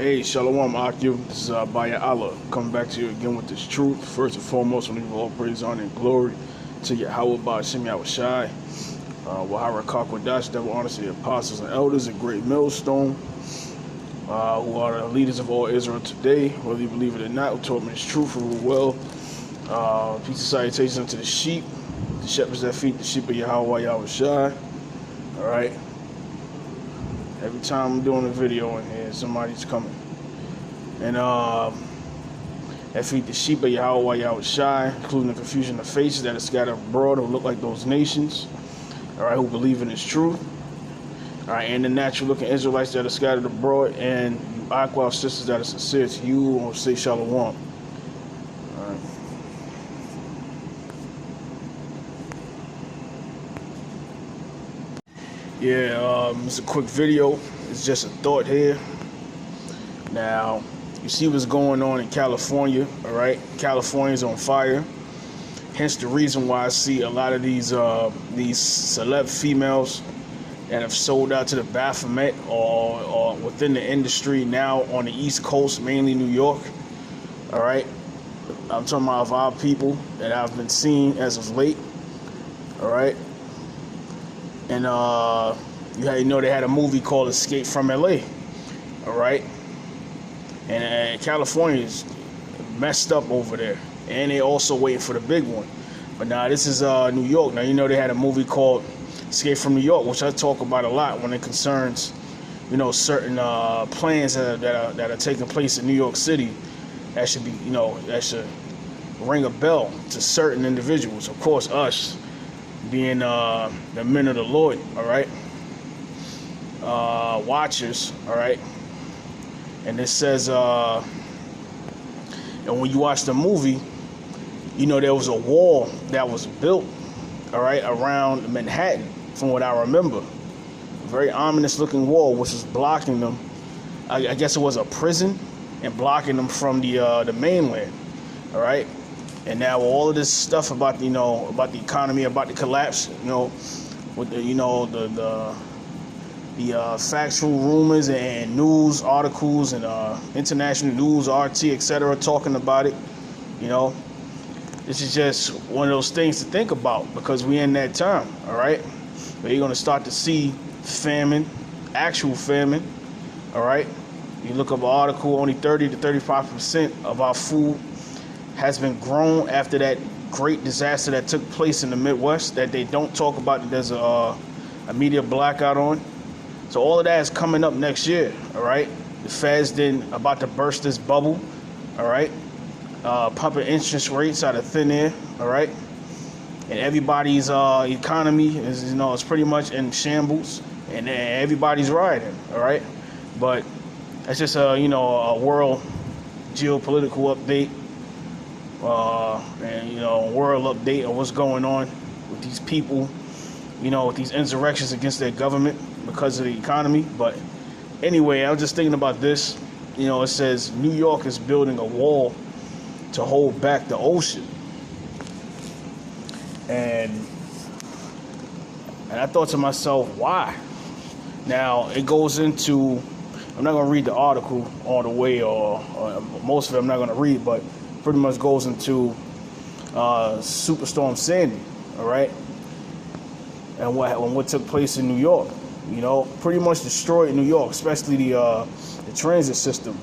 Hey, Shalom Akil. This is Baya Allah coming back to you again with this truth. First and foremost, we give all praise, honor, and glory to Yahawah, BAHASHAM, Yahawashi, Wahara Kakwadash, devil honors the apostles and elders at Greatmillstone, who are the leaders of all Israel today, whether you believe it or not, who taught me this truth, who well. Peace and salutations unto the sheep, the shepherds that feed the sheep of Yahawah, Yahawashi. All right. Every time I'm doing a video in here, somebody's coming. And that feed the sheep of Yahawah, Yahawashi, including the confusion of faces that are scattered abroad who look like those nations, all right, who believe in his truth. All right, and the natural-looking Israelites that are scattered abroad, and you Aqua sisters that are sincere to you, or say Shalom. All right. Yeah, it's a quick video. It's just a thought here. Now, you see what's going on in California, all right? California's on fire. Hence the reason why I see a lot of these celeb females that have sold out to the Baphomet or within the industry now on the East Coast, mainly New York, all right? I'm talking about our people that I've been seeing as of late, all right? And you know they had a movie called Escape from LA, all right? And California is messed up over there, and they also waiting for the big one. But now this is New York. Now you know they had a movie called Escape from New York, which I talk about a lot when it concerns, you know, certain plans that are taking place in New York City. That should be, you know, that should ring a bell to certain individuals. Of course, us being the men of the Lord, all right, watchers, all right. And it says, and when you watch the movie, you know there was a wall that was built, all right, around Manhattan, from what I remember. A very ominous looking wall, which was blocking them. I guess it was a prison and blocking them from the mainland, all right. And now all of this stuff about, you know, about the economy, about the collapse, you know, with the, you know, the factual rumors and news articles and international news, RT, etc., talking about it, you know, this is just one of those things to think about because we're in that time, all right, where you're going to start to see famine, actual famine, all right. You look up an article, only 30 to 35% of our food has been grown after that great disaster that took place in the Midwest that they don't talk about. There's a media blackout on. So all of that is coming up next year, all right? The Fed's then about to burst this bubble, all right? Pumping interest rates out of thin air, all right? And everybody's economy is, you know, it's pretty much in shambles, and everybody's rioting, all right? But that's just you know, a world geopolitical update. And, you know, world update of what's going on with these people, you know, with these insurrections against their government because of the economy. But anyway, I was just thinking about this. You know, it says New York is building a wall to hold back the ocean. And I thought to myself, why? Now, it goes into, I'm not going to read the article all the way, or most of it I'm not going to read, but pretty much goes into Superstorm Sandy, all right, and what took place in New York. You know, pretty much destroyed New York, especially the transit system,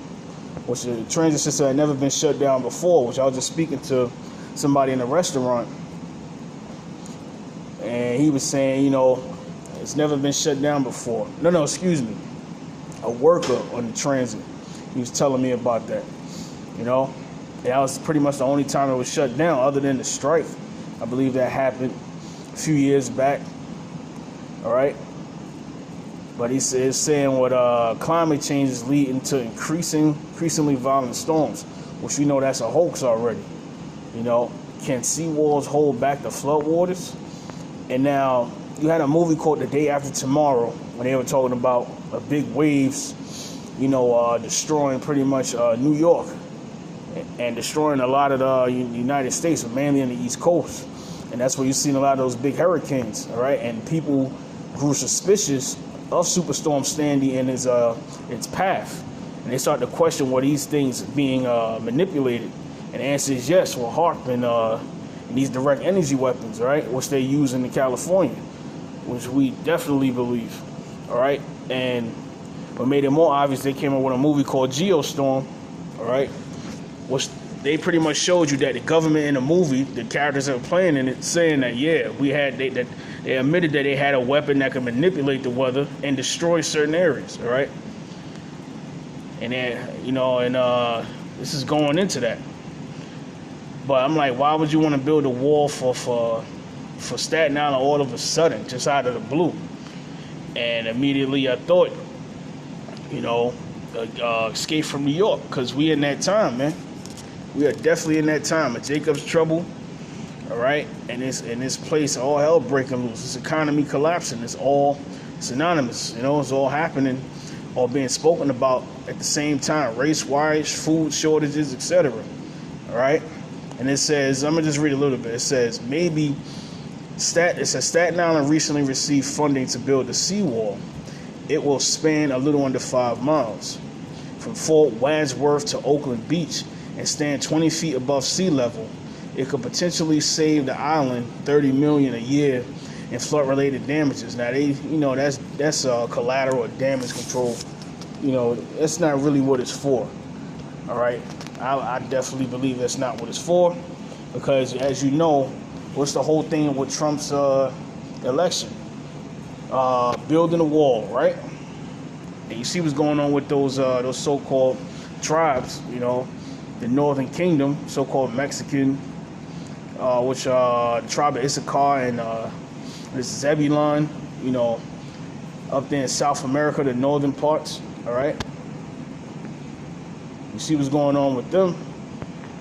which the transit system had never been shut down before. Which I was just speaking to somebody in a restaurant, and he was saying, you know, it's never been shut down before. No, excuse me, a worker on the transit. He was telling me about that, you know. That was pretty much the only time it was shut down, other than the strike. I believe that happened a few years back. All right, but he's saying what climate change is leading to increasingly violent storms, which we know that's a hoax already. You know, can seawalls hold back the floodwaters? And now you had a movie called The Day After Tomorrow when they were talking about big waves, you know, destroying pretty much New York. And destroying a lot of the United States, but mainly on the East Coast. And that's where you've seen a lot of those big hurricanes, all right? And people grew suspicious of Superstorm Sandy and its path. And they start to question were these things being manipulated. And the answer is yes. Well, HARP and these direct energy weapons, right, which they use in California, which we definitely believe. All right. And what made it more obvious, they came up with a movie called Geostorm, all right, which they pretty much showed you that the government in the movie, the characters that were playing in it, saying that, yeah, they admitted that they had a weapon that could manipulate the weather and destroy certain areas, all right? And then, you know, and this is going into that. But I'm like, why would you want to build a wall for Staten Island all of a sudden, just out of the blue? And immediately I thought, you know, Escape from New York, because we in that time, man. We are definitely in that time of Jacob's trouble, all right? And this place, all hell breaking loose. This economy collapsing. It's all synonymous, you know. It's all happening, all being spoken about at the same time. Race riots, food shortages, etc. All right? And it says, I'm going to just read a little bit. It says, Staten Island recently received funding to build a seawall. It will span a little under 5 miles from Fort Wadsworth to Oakland Beach and stand 20 feet above sea level. It could potentially save the island $30 million a year in flood-related damages. Now, that's collateral or damage control. You know, that's not really what it's for. All right, I definitely believe that's not what it's for, because as you know, what's the whole thing with Trump's election? Building a wall, right? And you see what's going on with those so-called tribes, you know, the Northern Kingdom, so-called Mexican, which the tribe of Issachar and this Zebulon, you know, up there in South America, the northern parts, all right? You see what's going on with them,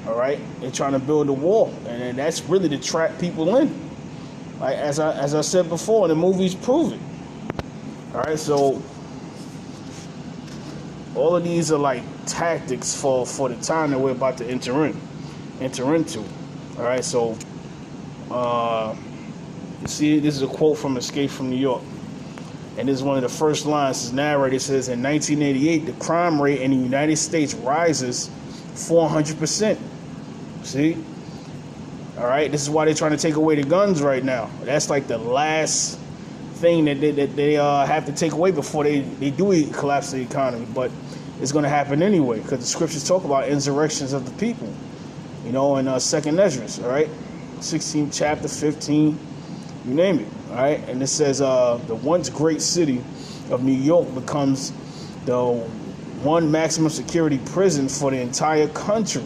all right? They're trying to build a wall, and that's really to trap people in. Like, as I said before, and the movies prove it. All right, so all of these are like tactics for the time that we're about to enter into. All right, so you see, this is a quote from Escape from New York, and this is one of the first lines. It's narrated. It says, in 1988, the crime rate in the United States rises 400%. See? All right, this is why they're trying to take away the guns right now. That's like the last thing that they have to take away before they do collapse the economy. But it's going to happen anyway, because the scriptures talk about insurrections of the people, you know, in 2nd Esdras, all right, 16th chapter, 15, you name it, all right. And it says the once great city of New York becomes the one maximum security prison for the entire country.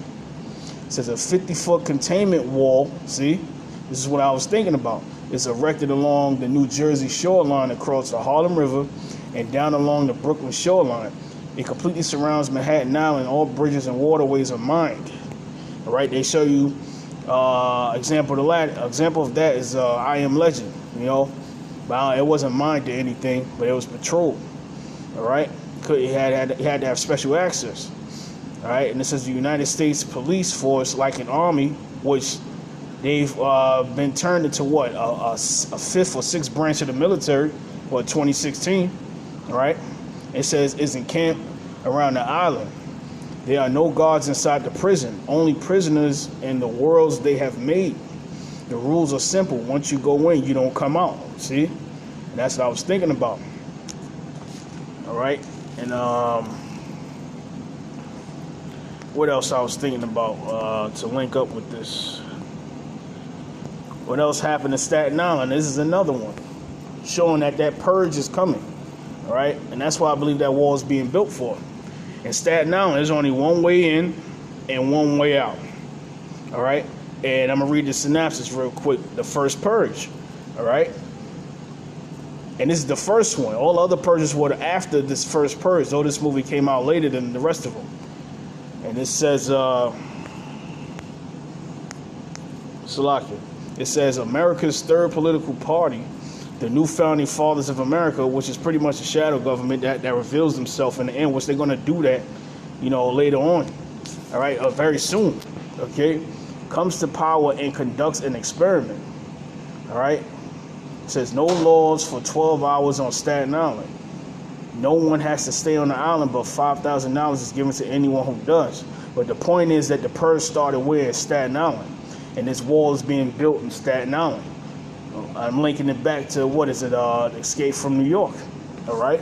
It says a 50-foot containment wall, see, this is what I was thinking about, is erected along the New Jersey shoreline across the Harlem River and down along the Brooklyn shoreline. It completely surrounds Manhattan Island. All bridges and waterways are mined. All right, they show you example of that is I Am Legend, you know. But it wasn't mined to anything, but it was patrolled. All right, it had to have special access. All right, and this is the United States police force, like an army, which they've been turned into what, a 5th or 6th branch of the military, 2016. All right. It says is encamped around the island. There are no guards inside the prison, only prisoners in the worlds they have made. The rules are simple. Once you go in, you don't come out. See? And that's what I was thinking about. All right. And what else I was thinking about to link up with this? What else happened in Staten Island? This is another one showing that purge is coming. All right, and that's why I believe that wall is being built for. In Staten Island, there's only one way in and one way out. All right, and I'm gonna read the synopsis real quick. The first purge. All right, and this is the first one. All other purges were after this first purge, though this movie came out later than the rest of them. And it says, Salakia. It says America's third political party, the new founding fathers of America, which is pretty much a shadow government that reveals themselves in the end, which they're going to do that, you know, later on, all right, very soon, okay, comes to power and conducts an experiment, all right. It says no laws for 12 hours on Staten Island. No one has to stay on the island, but $5,000 is given to anyone who does. But the point is that the purge started where? At Staten Island. And this wall is being built in Staten Island. I'm linking it back to, what is it, Escape from New York. All right?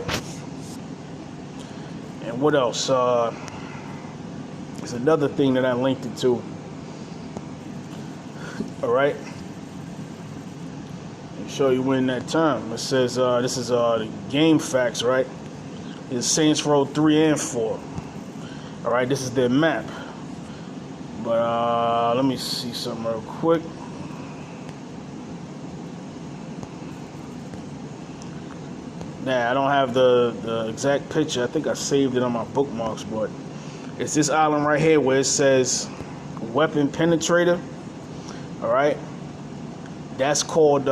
And what else? There's another thing that I linked it to. All right? I'll show you when that time. It says, this is the game facts, right? It's Saints Row 3 and 4. All right, this is their map. But let me see something real quick. Nah, I don't have the exact picture. I think I saved it on my bookmarks, but it's this island right here where it says weapon penetrator. All right, that's called.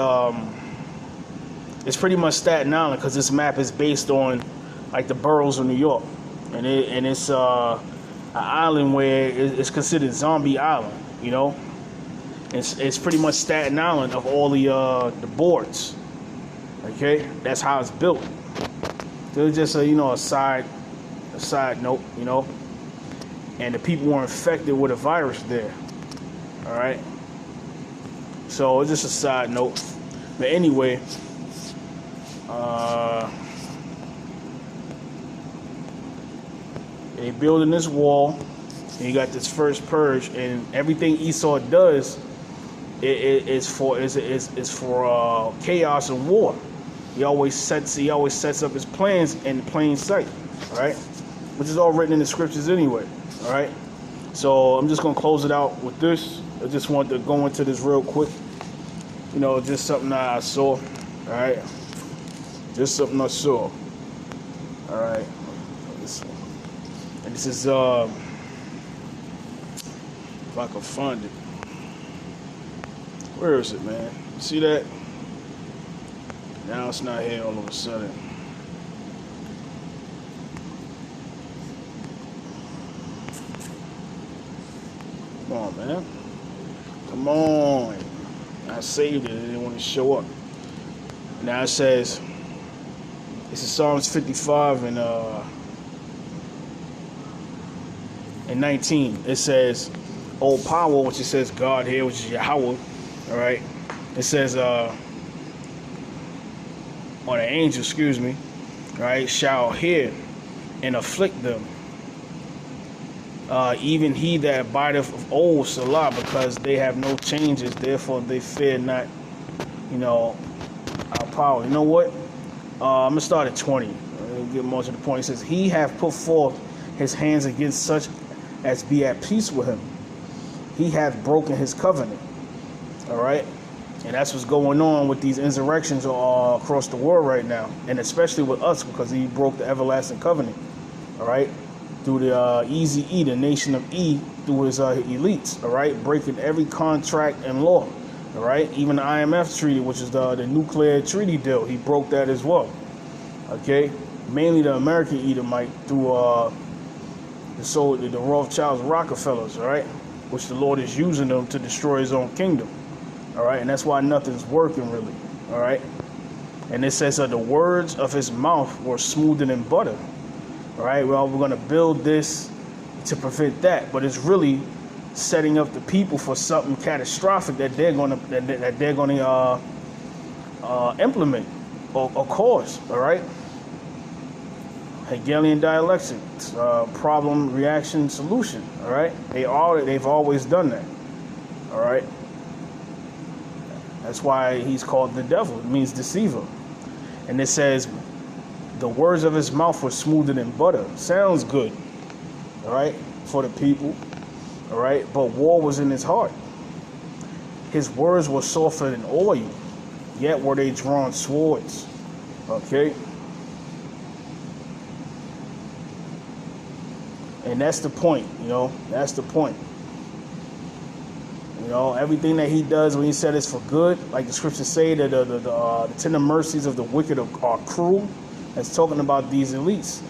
It's pretty much Staten Island because this map is based on like the boroughs of New York, and it's an island where it's considered Zombie Island. You know, it's pretty much Staten Island of all the boards. Okay, that's how it's built. So it's just a side note, and the people were infected with a virus there. All right, so it's just a side note. But anyway, they building this wall, and you got this first purge, and everything Esau does is for chaos and war. He always sets up his plans in plain sight, all right? Which is all written in the scriptures anyway, all right? So I'm just gonna close it out with this. I just want to go into this real quick. Just something that I saw, all right? Just something I saw, all right? And this is if I can find it. Where is it, man? See that? Now it's not here all of a sudden. Come on, man. Come on. I saved it. It didn't want to show up. Now it says, this is Psalms 55 and 19. It says, "O power," which it says God here, which is Yahawah. All right. It says, or the angel, excuse me, right, shall hear and afflict them. Even he that abideth of old, Salah, because they have no changes, therefore they fear not, our power. You know what? I'm going to start at 20. I'll get more to the point. It says, "He hath put forth his hands against such as be at peace with him. He hath broken his covenant." All right? And that's what's going on with these insurrections all across the world right now, and especially with us, because he broke the everlasting covenant, all right, through the Easy E, the nation of E, through his elites, all right, breaking every contract and law, all right, even the IMF treaty, which is the nuclear treaty deal, he broke that as well, okay, mainly the American Edomite through the Rothschilds, Rockefellers, all right, which the Lord is using them to destroy his own kingdom. All right, and that's why nothing's working really. All right, and it says the words of his mouth were smoother than butter. All right, well, we're gonna build this to prevent that, but it's really setting up the people for something catastrophic that they're gonna implement or cause. All right, Hegelian dialectics, problem, reaction, solution. All right, they've always done that. All right. That's why he's called the devil. It means deceiver. And it says, the words of his mouth were smoother than butter. Sounds good, all right, for the people, all right? But war was in his heart. His words were softer than oil, yet were they drawn swords, okay? And that's the point, that's the point. Everything that he does when he said it's for good, like the scriptures say that the tender mercies of the wicked are cruel. That's talking about these elites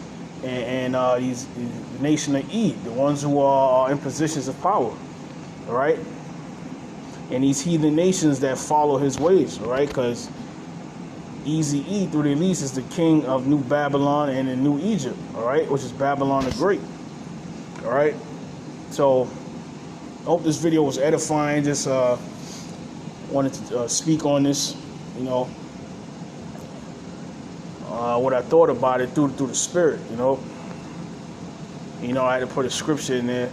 and the nation of E, the ones who are in positions of power, all right? And these heathen nations that follow his ways, all right? Because Easy E through the lease is the king of New Babylon and in New Egypt, all right, which is Babylon the Great, all right. So I hope this video was edifying. Just wanted to speak on this, you know, what I thought about it through the Spirit, you know. I had to put a scripture in there.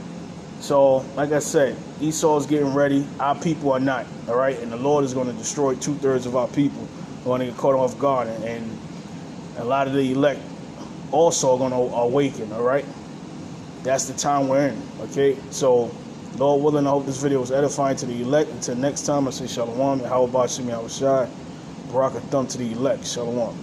So, like I said, Esau's getting ready. Our people are not, all right? And the Lord is going to destroy 2/3 of our people. We're going to get caught off guard. And a lot of the elect also are going to awaken, all right? That's the time we're in, okay? So, Lord willing, I hope this video was edifying to the elect. Until next time, I say Shalom. Yahawah, Yahawashi, Barak, thumb to the elect. Shalom.